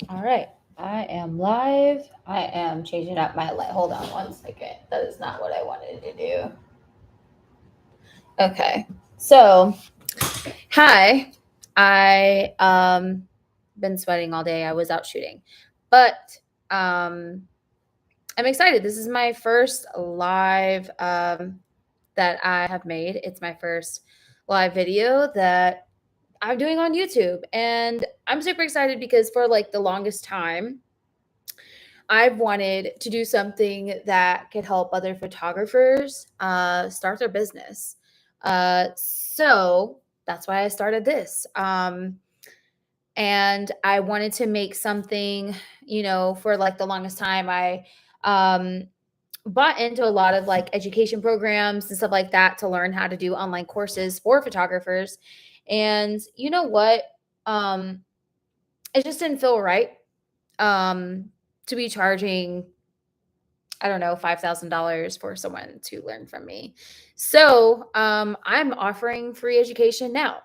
All right. I am live. I am changing up my light. Hold on one second. That is not what I wanted to do. Okay. So, hi. I been sweating all day. I was out shooting. But um I'm excited. This is my first live that I have made. It's my first live video that I'm doing on YouTube. And I'm super excited because for like the longest time I've wanted to do something that could help other photographers start their business. So that's why I started this. And I wanted to make something, for like the longest time, I um, bought into a lot of like education programs and stuff like that to learn how to do online courses for photographers. And you know what? Um, it just didn't feel right um, to be charging, I don't know, $5,000 for someone to learn from me. So I'm offering free education now.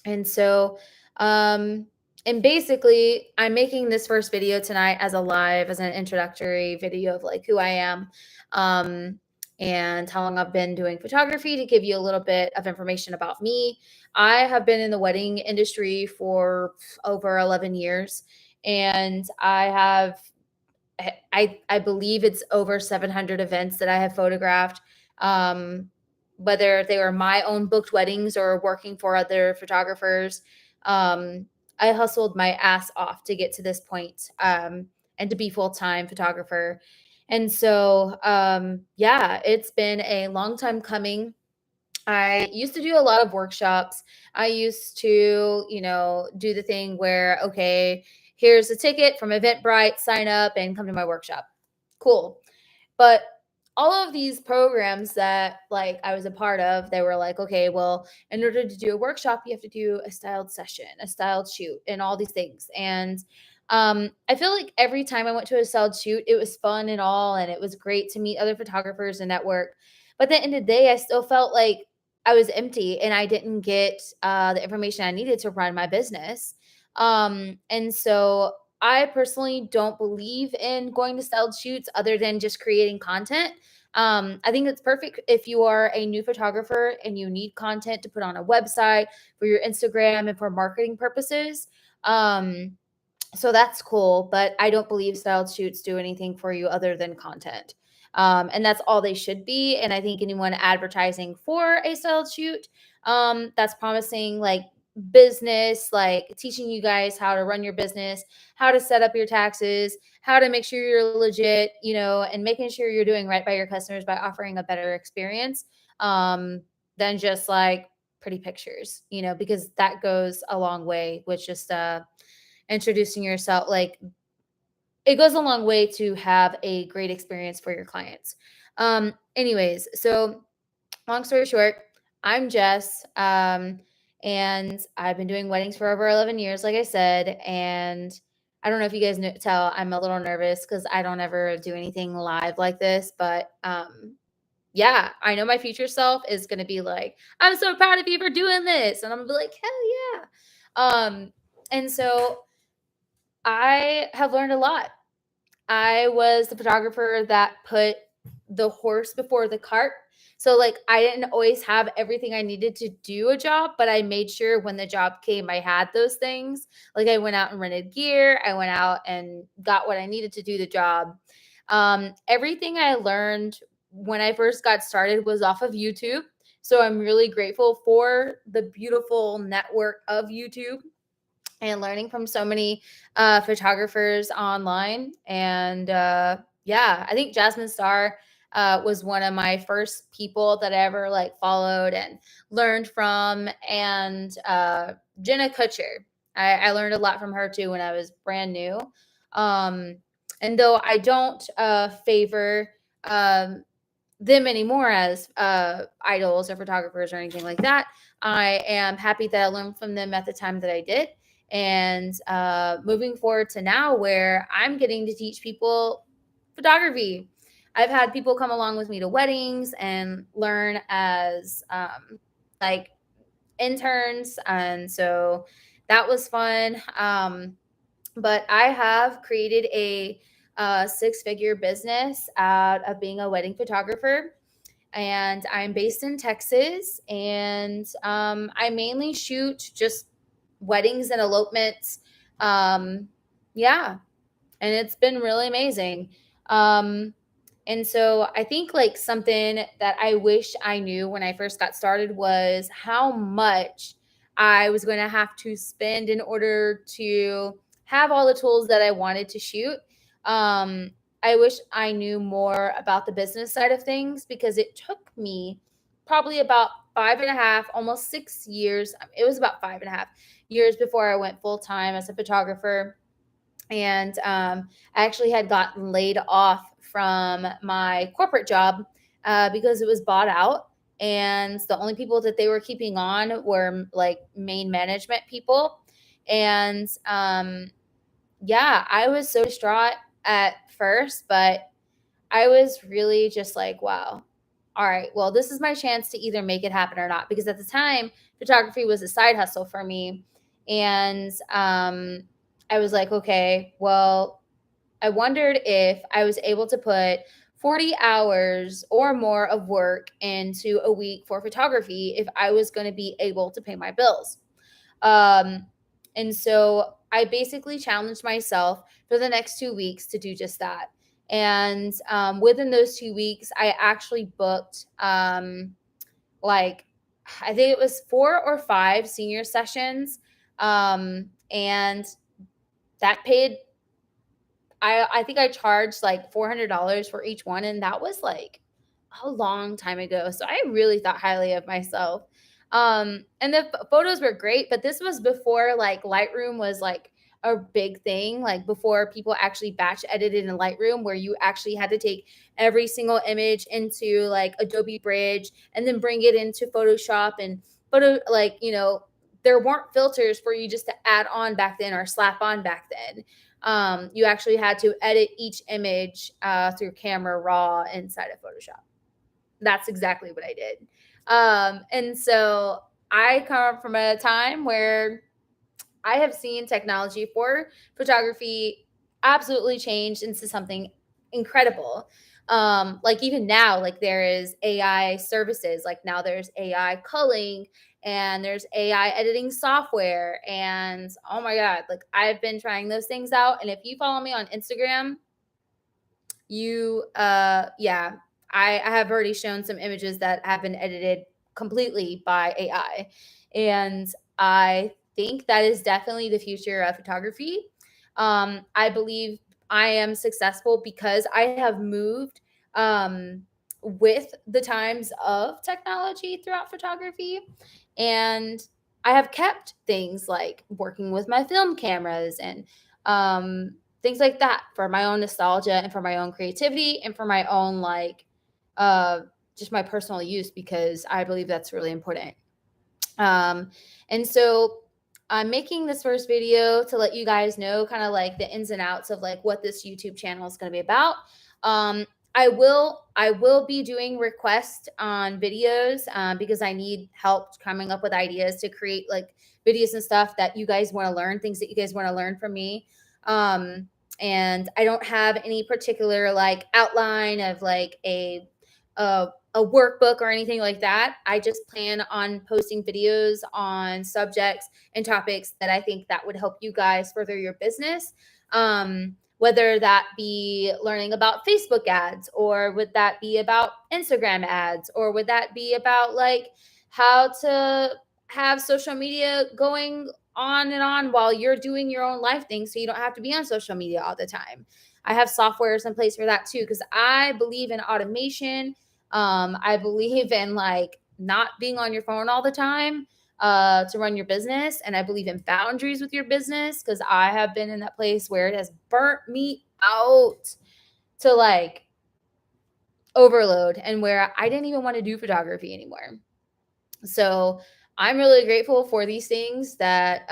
And so, um, and basically, I'm making this first video tonight as a live, as an introductory video of like who I am, um, and how long I've been doing photography to give you a little bit of information about me. I have been in the wedding industry for over 11 years, and I believe it's over 700 events that I have photographed, um, whether they were my own booked weddings or working for other photographers. Um, I hustled my ass off to get to this point, and to be full time photographer. And so, yeah, it's been a long time coming. I used to do a lot of workshops. I used to, do the thing where, okay, here's a ticket from Eventbrite, sign up and come to my workshop. Cool. But all of these programs that like I was a part of, they were like, okay, well, in order to do a workshop, you have to do a styled session, a styled shoot, and all these things. And I feel like every time I went to a styled shoot, it was fun and all, and it was great to meet other photographers and network. But at the end of the day, I still felt like I was empty and I didn't get the information I needed to run my business. And so I personally don't believe in going to styled shoots other than just creating content. I think it's perfect if you are a new photographer and you need content to put on a website for your Instagram and for marketing purposes. Um, so that's cool, but I don't believe styled shoots do anything for you other than content. And that's all they should be. And I think anyone advertising for a styled shoot, that's promising like business, like teaching you guys how to run your business, how to set up your taxes, how to make sure you're legit, and making sure you're doing right by your customers by offering a better experience, um, than just like pretty pictures, because that goes a long way with just introducing yourself. Like it goes a long way to have a great experience for your clients. Anyways, so long story short, I'm Jess, and I've been doing weddings for over 11 years, like I said. And I don't know if you guys tell, I'm a little nervous because I don't ever do anything live like this. But yeah, I know my future self is going to be like, I'm so proud of you for doing this. And I'm going to be like, hell yeah. And so I have learned a lot. I was the photographer that put the horse before the cart. So like I didn't always have everything I needed to do a job, but I made sure when the job came, I had those things. Like I went out and rented gear, I went out and got what I needed to do the job. Everything I learned when I first got started was off of YouTube. So I'm really grateful for the beautiful network of YouTube and learning from so many photographers online. And yeah, I think Jasmine Star was one of my first people that I ever like followed and learned from. And Jenna Kutcher, I learned a lot from her too when I was brand new. Um, and though I don't favor them anymore as idols or photographers or anything like that, I am happy that I learned from them at the time that I did. And moving forward to now, where I'm getting to teach people photography. I've had people come along with me to weddings and learn as like interns. And so that was fun. But I have created a six-figure business out of being a wedding photographer, and I'm based in Texas. And I mainly shoot just weddings and elopements. Um, yeah, and it's been really amazing. Um, and so I think like something that I wish I knew when I first got started was how much I was going to have to spend in order to have all the tools that I wanted to shoot. Um, I wish I knew more about the business side of things, because it took me probably about 5.5, almost 6 years. It was about 5.5 years before I went full time as a photographer. And I actually had gotten laid off from my corporate job because it was bought out. And the only people that they were keeping on were like main management people. And yeah, I was so distraught at first, but I was really just like, wow, all right, well, this is my chance to either make it happen or not. Because at the time, photography was a side hustle for me. And I was like, okay, well, I wondered if I was able to put 40 hours or more of work into a week for photography if I was going to be able to pay my bills. Um, and so I basically challenged myself for the next 2 weeks to do just that. And within those 2 weeks, I actually booked like, I think it was 4 or 5 senior sessions. And that paid, I think I charged like $400 for each one, and that was like a long time ago. So I really thought highly of myself. And the photos were great, but this was before like Lightroom was like a big thing, like before people actually batch edited in Lightroom, where you actually had to take every single image into like Adobe Bridge and then bring it into Photoshop and like, there weren't filters for you just to add on back then or slap on back then. You actually had to edit each image through Camera Raw inside of Photoshop. That's exactly what I did. And so I come from a time where I have seen technology for photography absolutely change into something incredible. Like even now, like there is AI services, like now there's AI culling and there's AI editing software. And oh my God, like I've been trying those things out. And if you follow me on Instagram, yeah, I have already shown some images that have been edited completely by AI. And I think that is definitely the future of photography. I believe I am successful because I have moved with the times of technology throughout photography. And I have kept things like working with my film cameras and things like that for my own nostalgia and for my own creativity and for my own like uh just my personal use, because I believe that's really important. um and so I'm making this first video to let you guys know kind of like the ins and outs of like what this YouTube channel is going to be about. I will be doing requests on videos because I need help coming up with ideas to create like videos and stuff that you guys want to learn, things that you guys want to learn from me. um and I don't have any particular like outline of like a workbook or anything like that. I just plan on posting videos on subjects and topics that I think that would help you guys further your business. Whether that be learning about Facebook ads, or would that be about Instagram ads, or would that be about like how to have social media going on and on while you're doing your own life thing so you don't have to be on social media all the time. I have softwares in place for that too, because I believe in automation. I believe in like not being on your phone all the time to run your business. And I believe in boundaries with your business, because I have been in that place where it has burnt me out to like overload, and where I didn't even want to do photography anymore. So I'm really grateful for these things that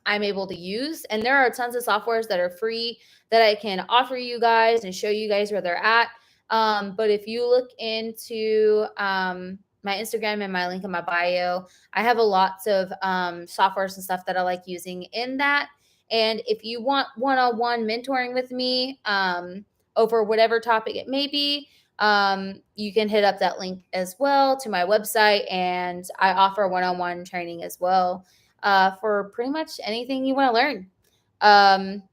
I'm able to use. And there are tons of softwares that are free that I can offer you guys and show you guys where they're at. But if you look into my Instagram and my link in my bio, I have a lots of softwares and stuff that I like using in that. And if you want one-on-one mentoring with me, over whatever topic it may be, you can hit up that link as well to my website. And I offer one-on-one training as well, for pretty much anything you want to learn. Um,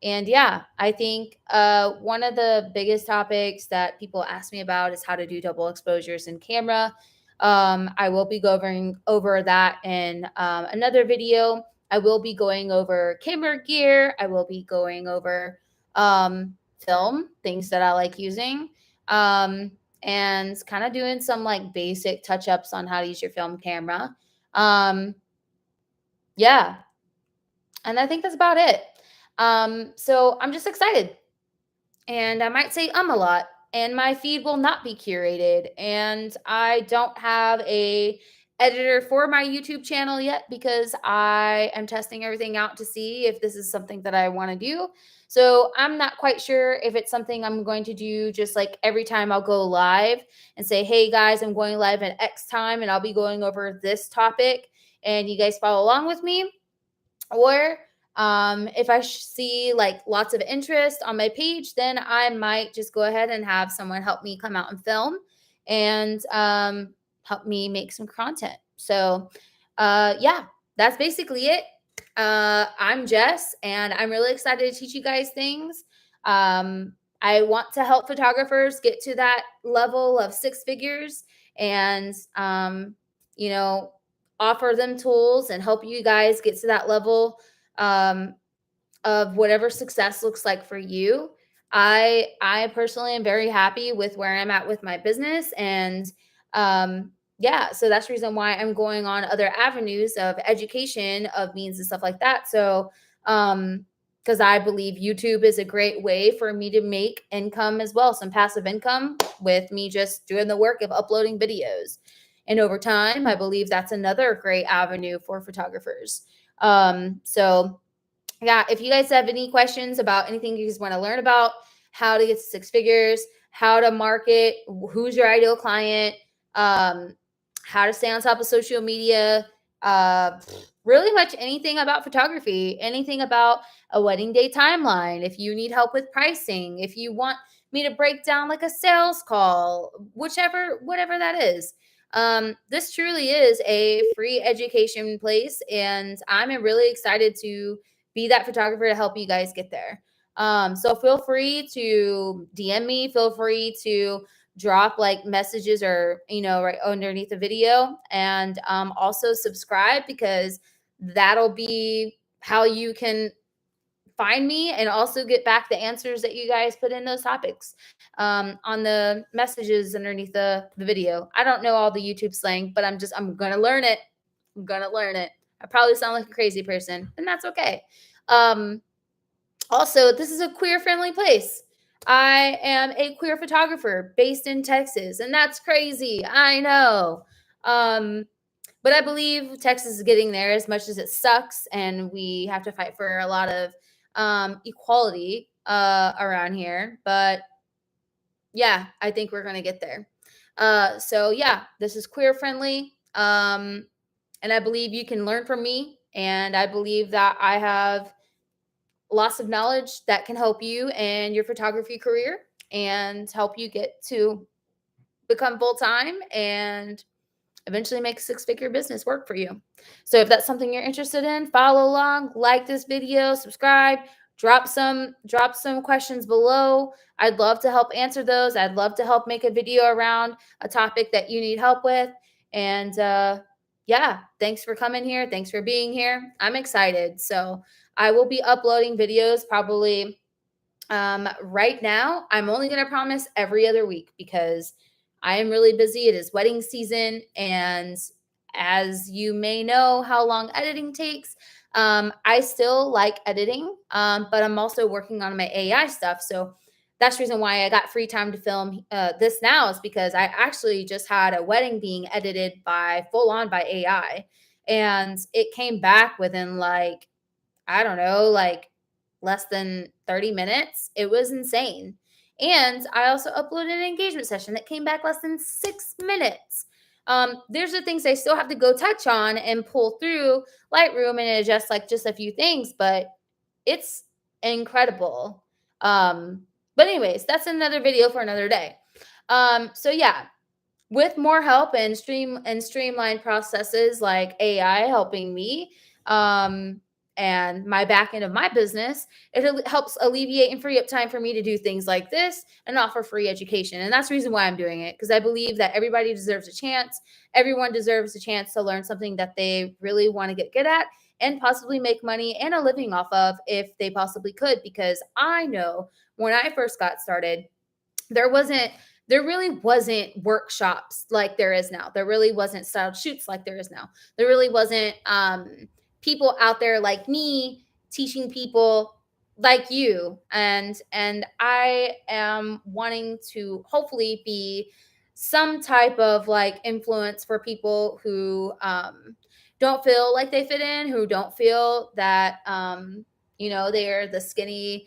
and yeah, I think one of the biggest topics that people ask me about is how to do double exposures in camera. I will be going over that in another video. I will be going over camera gear. I will be going over film, things that I like using, um, and kind of doing some like basic touch ups on how to use your film camera. Um, yeah, and I think that's about it. So I'm just excited. And I might say a lot, and my feed will not be curated. And I don't have a editor for my YouTube channel yet because I am testing everything out to see if this is something that I want to do. So I'm not quite sure if it's something I'm going to do just like every time I'll go live and say, hey guys, I'm going live at X time and I'll be going over this topic and you guys follow along with me. Or if I see like lots of interest on my page, then I might just go ahead and have someone help me come out and film and help me make some content. So, yeah, that's basically it. I'm Jess, and I'm really excited to teach you guys things. I want to help photographers get to that level of six figures and, you know, offer them tools and help you guys get to that level, um, of whatever success looks like for you. I personally am very happy with where I'm at with my business, and yeah, so that's the reason why I'm going on other avenues of education of means and stuff like that. So because I believe YouTube is a great way for me to make income as well, some passive income with me just doing the work of uploading videos. And over time, I believe that's another great avenue for photographers. So yeah, if you guys have any questions about anything you guys want to learn about, how to get to six figures, how to market, who's your ideal client, um, how to stay on top of social media, uh, really much anything about photography, anything about a wedding day timeline. If you need help with pricing, if you want me to break down like a sales call, whatever that is. This truly is a free education place, and I'm really excited to be that photographer to help you guys get there. So feel free to DM me, feel free to drop like messages or, right underneath the video, and also subscribe because that'll be how you can find me and also get back the answers that you guys put in those topics on the messages underneath the video. I don't know all the YouTube slang, but I'm gonna learn it. I'm gonna learn it. I probably sound like a crazy person, and that's okay. Um, Also, this is a queer friendly place. I am a queer photographer based in Texas, and that's crazy. I know. Um, but I believe Texas is getting there as much as it sucks, and we have to fight for a lot of equality around here. But yeah, I think we're going to get there. So yeah, this is queer friendly. And I believe you can learn from me. And I believe that I have lots of knowledge that can help you in your photography career and help you get to become full time and eventually make a six-figure business work for you. So if that's something you're interested in, follow along, like this video, subscribe, drop some questions below. I'd love to help answer those. I'd love to help make a video around a topic that you need help with. And yeah, thanks for coming here. Thanks for being here. I'm excited. So I will be uploading videos probably right now. I'm only going to promise every other week because I am really busy. It is wedding season. And as you may know, how long editing takes, I still like editing, but I'm also working on my AI stuff. So that's the reason why I got free time to film this now is because I actually just had a wedding being edited by full on by AI. And it came back within like, I don't know, like less than 30 minutes. It was insane. And I also uploaded an engagement session that came back less than 6 minutes. There's the things I still have to go touch on and pull through Lightroom and adjust like just a few things, but It's incredible. But anyways, that's another video for another day. So yeah, with more help and streamlined processes like AI helping me, um, and my back end of my business, it helps alleviate and free up time for me to do things like this and offer free education. And that's the reason why I'm doing it, because I believe that everybody deserves a chance. Everyone deserves a chance to learn something that they really want to get good at and possibly make money and a living off of if they possibly could. Because I know when I first got started, there wasn't there really wasn't workshops like there is now. There really wasn't styled shoots like there is now. There really wasn't people out there like me teaching people like you. And I am wanting to hopefully be some type of like influence for people who don't feel like they fit in, who don't feel that they're the skinny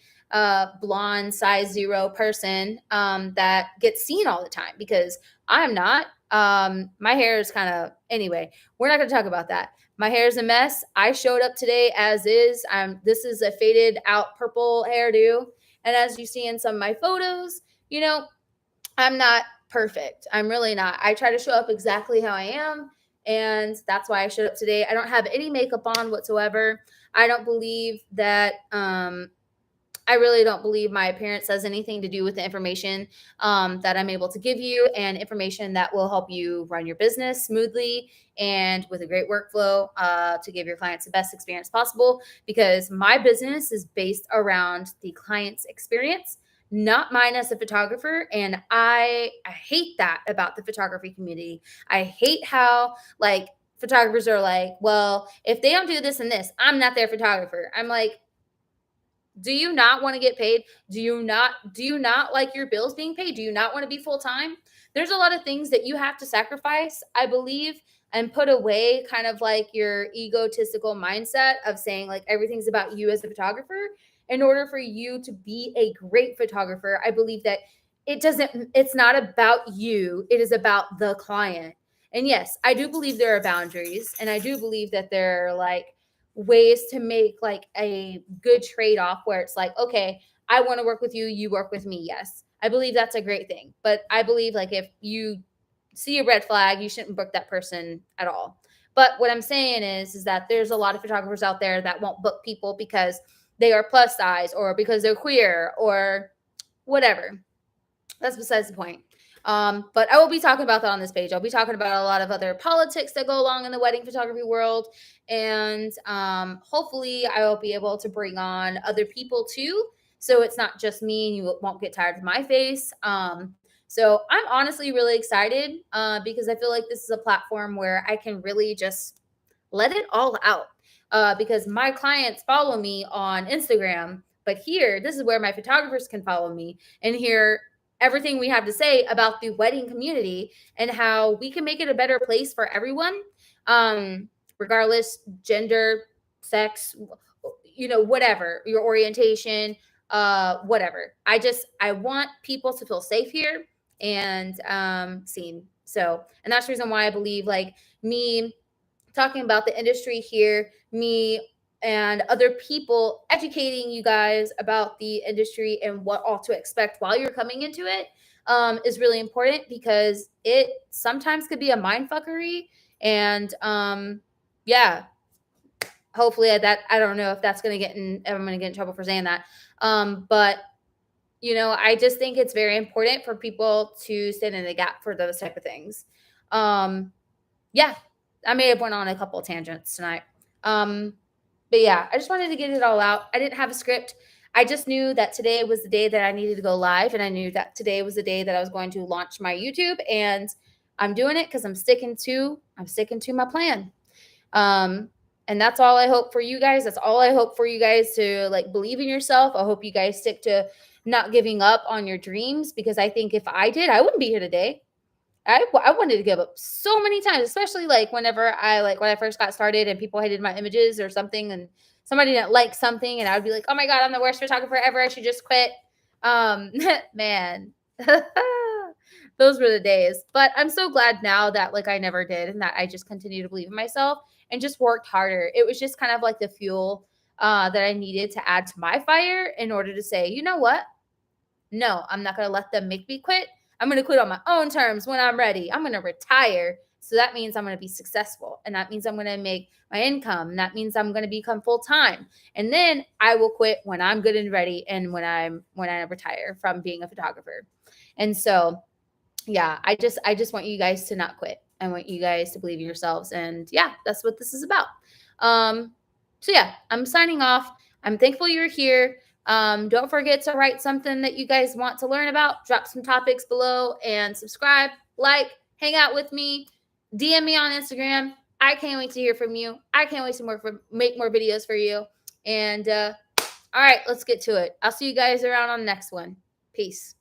blonde size zero person that gets seen all the time, because I'm not. My hair is kind of, anyway, we're not going to talk about that. My hair is a mess. I showed up today as is. This is a faded out purple hairdo. And as you see in some of my photos, I'm not perfect. I'm really not. I try to show up exactly how I am. And that's why I showed up today. I don't have any makeup on whatsoever. I don't believe that I really don't believe my appearance has anything to do with the information that I'm able to give you, and information that will help you run your business smoothly and with a great workflow to give your clients the best experience possible. Because my business is based around the client's experience, not mine as a photographer. And I hate that about the photography community. I hate how like photographers are like, well, if they don't do this and this, I'm not their photographer. I'm like, do you not want to get paid? Do you not like your bills being paid? Do you not want to be full time? There's a lot of things that you have to sacrifice, I believe, and put away kind of like your egotistical mindset of saying like everything's about you as a photographer. In order for you to be a great photographer, I believe that it's not about you, it is about the client. And yes, I do believe there are boundaries, and I do believe that there are like ways to make like a good trade-off where it's like, okay, I want to work with you, you work with me. Yes, I believe that's a great thing. But I believe like if you see a red flag, you shouldn't book that person at all. But what I'm saying is that there's a lot of photographers out there that won't book people because they are plus size or because they're queer or whatever. That's besides the point. But I will be talking about that on this page. I'll be talking about a lot of other politics that go along in the wedding photography world. And hopefully I will be able to bring on other people too. So it's not just me and you won't get tired of my face. So I'm honestly really excited because I feel like this is a platform where I can really just let it all out. Because my clients follow me on Instagram, but here, this is where my photographers can follow me and hear everything we have to say about the wedding community and how we can make it a better place for everyone, regardless gender, sex, whatever your orientation, whatever. I want people to feel safe here and seen. So, and that's the reason why I believe like me talking about the industry here, me and other people educating you guys about the industry and what all to expect while you're coming into it, is really important, because it sometimes could be a mind fuckery. And yeah, hopefully that, I don't know if that's going to I'm going to get in trouble for saying that. But I just think it's very important for people to stand in the gap for those type of things. Yeah, I may have went on a couple of tangents tonight. But yeah, I just wanted to get it all out. I didn't have a script. I just knew that today was the day that I needed to go live, and I knew that today was the day that I was going to launch my YouTube, and I'm doing it because I'm sticking to my plan. And that's all I hope for you guys. That's all I hope for you guys, to like believe in yourself. I hope you guys stick to not giving up on your dreams, because I think if I did, I wouldn't be here today. I wanted to give up so many times, especially like when I first got started and people hated my images or something, and somebody didn't like something, and I would be like, oh my God, I'm the worst photographer ever. I should just quit. Man, those were the days. But I'm so glad now that like I never did, and that I just continue to believe in myself and just worked harder. It was just kind of like the fuel that I needed to add to my fire in order to say, you know what? No, I'm not going to let them make me quit. I'm going to quit on my own terms when I'm ready. I'm going to retire. So that means I'm going to be successful. And that means I'm going to make my income. And that means I'm going to become full time. And then I will quit when I'm good and ready and when I retire from being a photographer. And so yeah, I just want you guys to not quit. I want you guys to believe in yourselves. And yeah, that's what this is about. Um, so yeah, I'm signing off. I'm thankful you're here. Don't forget to write something that you guys want to learn about. Drop some topics below and subscribe, like, hang out with me, DM me on Instagram. I can't wait to hear from you. I can't wait to make more videos for you. And all right, let's get to it. I'll see you guys around on the next one. Peace.